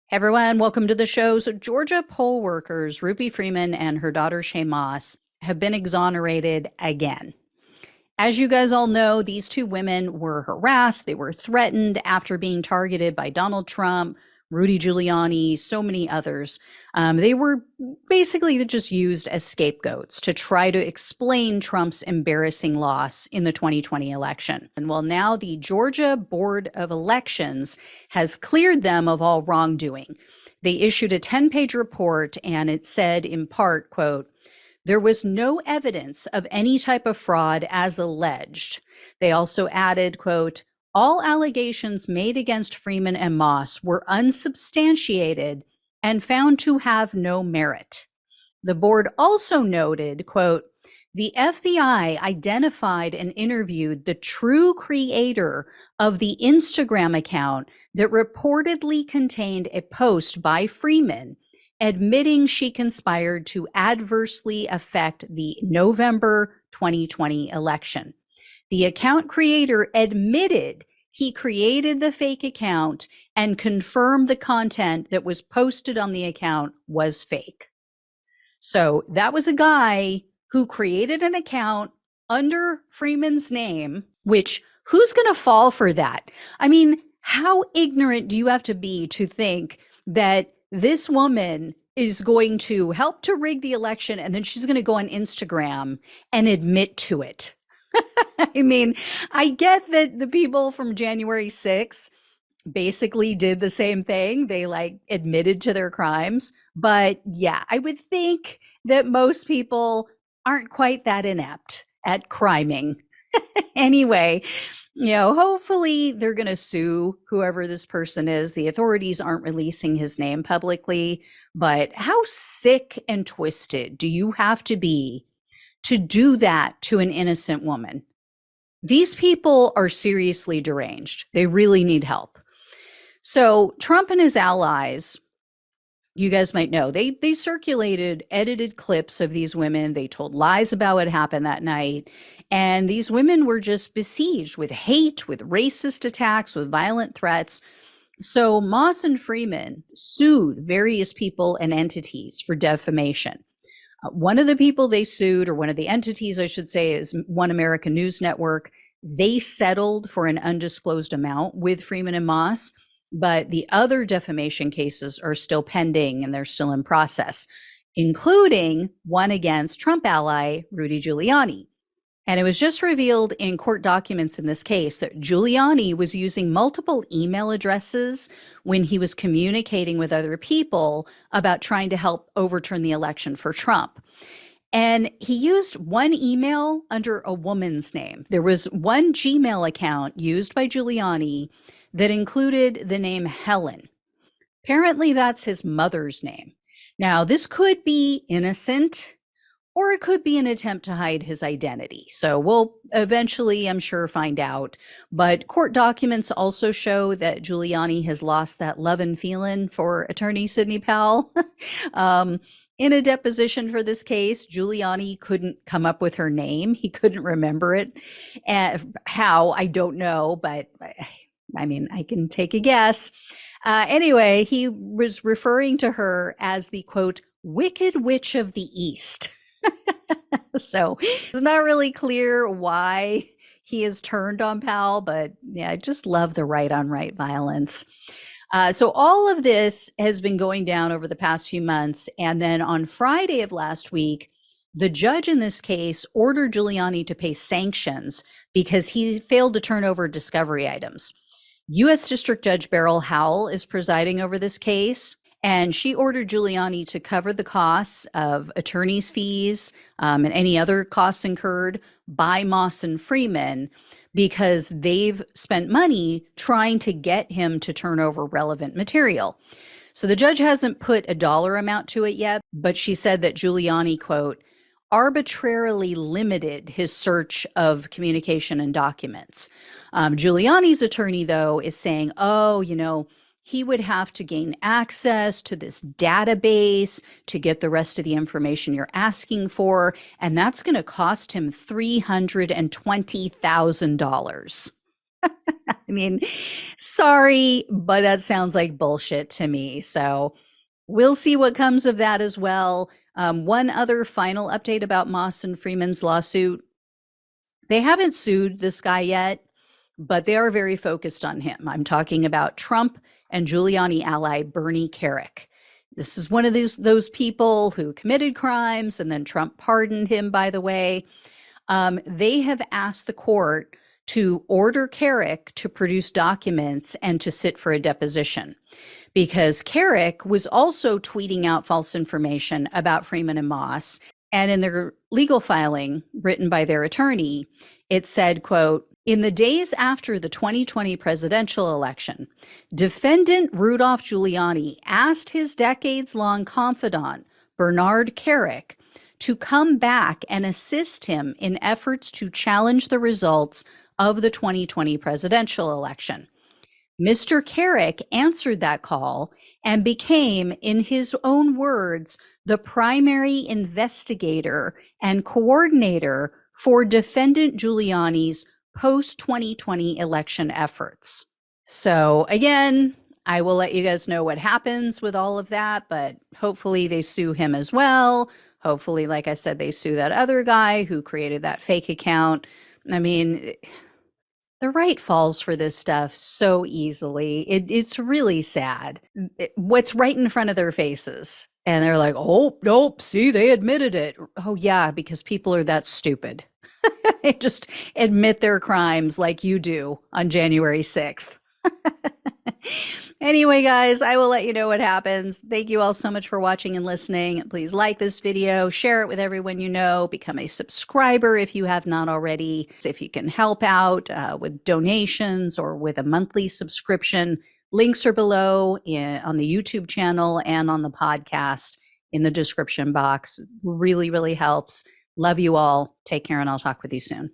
Hey everyone, welcome to the show. So, Georgia poll workers Ruby Freeman and her daughter Shaye have been exonerated again. As you guys all know, these two women were harassed, they were threatened after being targeted by Donald Trump, Rudy Giuliani, so many others. They were basically just used as scapegoats to try to explain Trump's embarrassing loss in the 2020 election. And well, now the Georgia Board of Elections has cleared them of all wrongdoing. They issued a 10-page report, and it said in part, quote, "There was no evidence of any type of fraud as alleged." They also added, quote, "All allegations made against Freeman and Moss were unsubstantiated and found to have no merit." The board also noted, quote, "The FBI identified and interviewed the true creator of the Instagram account that reportedly contained a post by Freeman admitting she conspired to adversely affect the November 2020 election. The account creator admitted he created the fake account and confirmed the content that was posted on the account was fake." So that was a guy who created an account under Freeman's name, which who's going to fall for that? I mean, how ignorant do you have to be to think that this woman is going to help to rig the election and then she's going to go on Instagram and admit to it? I mean, I get that the people from January 6th basically did the same thing. They admitted to their crimes. But yeah, I would think that most people aren't quite that inept at criming. Anyway, hopefully they're going to sue whoever this person is. The authorities aren't releasing his name publicly, but how sick and twisted do you have to be to do that to an innocent woman? These people are seriously deranged. They really need help. So Trump and his allies, you guys might know, they circulated edited clips of these women. They told lies about what happened that night. And these women were just besieged with hate, with racist attacks, with violent threats. So Moss and Freeman sued various people and entities for defamation. One of the people they sued, or one of the entities, I should say, is One American News Network. They settled for an undisclosed amount with Freeman and Moss, but the other defamation cases are still pending and they're still in process, including one against Trump ally Rudy Giuliani. And it was just revealed in court documents in this case that Giuliani was using multiple email addresses when he was communicating with other people about trying to help overturn the election for Trump. And he used one email under a woman's name. There was one Gmail account used by Giuliani that included the name Helen. Apparently, that's his mother's name. Now, this could be innocent, or it could be an attempt to hide his identity. So we'll eventually, I'm sure, find out. But court documents also show that Giuliani has lost that love and feeling for attorney Sidney Powell. In a deposition for this case, Giuliani couldn't come up with her name. He couldn't remember it. How, I don't know, but I mean, I can take a guess. Anyway, he was referring to her as the, quote, "Wicked Witch of the East." So it's not really clear why he is turned on Powell, but yeah, I just love the right on right violence. So all of this has been going down over the past few months. And then on Friday of last week, the judge in this case ordered Giuliani to pay sanctions because he failed to turn over discovery items. U.S. District Judge Beryl Howell is presiding over this case, and she ordered Giuliani to cover the costs of attorney's fees and any other costs incurred by Moss and Freeman because they've spent money trying to get him to turn over relevant material. So the judge hasn't put a dollar amount to it yet, but she said that Giuliani, quote, "arbitrarily limited his search of communication and documents." Giuliani's attorney, though, is saying, he would have to gain access to this database to get the rest of the information you're asking for, and that's going to cost him $320,000. I mean, sorry, but that sounds like bullshit to me. So we'll see what comes of that as well. One other final update about Moss and Freeman's lawsuit. They haven't sued this guy yet, but they are very focused on him. I'm talking about Trump and Giuliani ally Bernie Kerik. This is one of those people who committed crimes, and then Trump pardoned him, by the way. They have asked the court to order Kerik to produce documents and to sit for a deposition, because Kerik was also tweeting out false information about Freeman and Moss. And in their legal filing written by their attorney, it said, quote, "In the days after the 2020 presidential election, defendant Rudolph Giuliani asked his decades-long confidant, Bernard Kerik, to come back and assist him in efforts to challenge the results of the 2020 presidential election. Mr. Kerik answered that call and became, in his own words, the primary investigator and coordinator for defendant Giuliani's post-2020 election efforts." So again, I will let you guys know what happens with all of that, but hopefully they sue him as well. Hopefully, like I said, they sue that other guy who created that fake account. I mean, the right falls for this stuff so easily. It's really sad. What's right in front of their faces. And they're like, oh, nope, see, they admitted it. Oh, yeah, because people are that stupid. They just admit their crimes like you do on January 6th. Anyway, guys, I will let you know what happens. Thank you all so much for watching and listening. Please like this video, share it with everyone you know, become a subscriber if you have not already. If you can help out with donations or with a monthly subscription, links are below on the YouTube channel and on the podcast in the description box. Really, really helps. Love you all. Take care, and I'll talk with you soon.